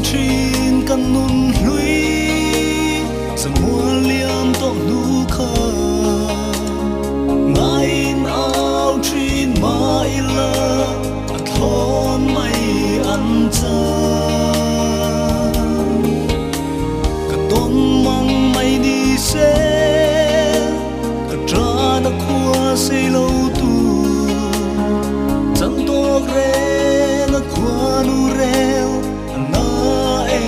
trin kan nun lui sa mua liam to nu kha ngain ao trin mai la thon mai an cha ka ton mang mai đi se ka tra na khua se lo tu chan to re na khua nu reo na e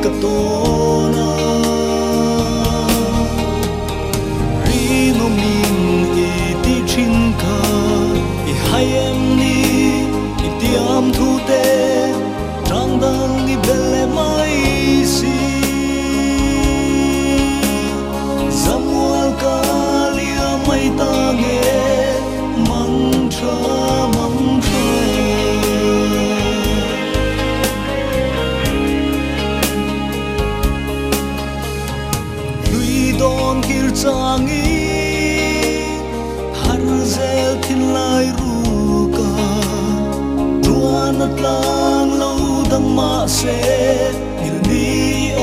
ka to na ri no min i ti chin ka i hai em ni i tiam thu te trang dang i bele mai si zamual ka lia mai ta nge mang tra lui don kir changi har zel thin lai ru ka ruan atlang lo dang ma se il ni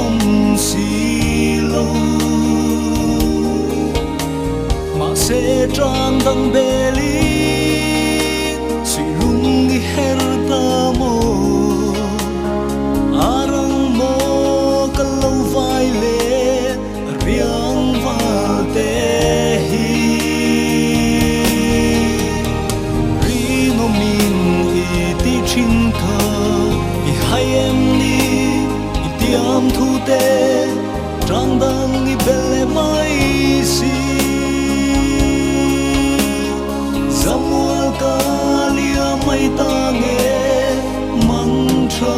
om si lo ma se trang dang beli si lung i her ta mo arang mo kalau vai le riang va te hi ri no min i ti chin ka i hai em ni i tiam thu te trang dang i bele mai si zamual ka lia mai ta nge mang tra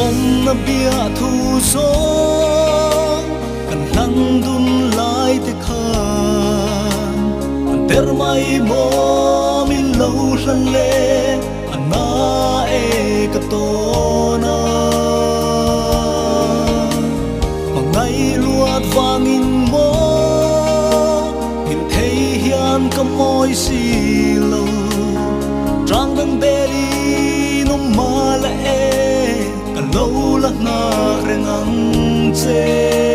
om na bia thu song kan hlang dun lai te khan an ter mai mo min lo hlan le ana e ka to na mangai luat wangin mo hin thei hian ka moi si lo trang dang beri no ma la e lâu lắc na reng ang che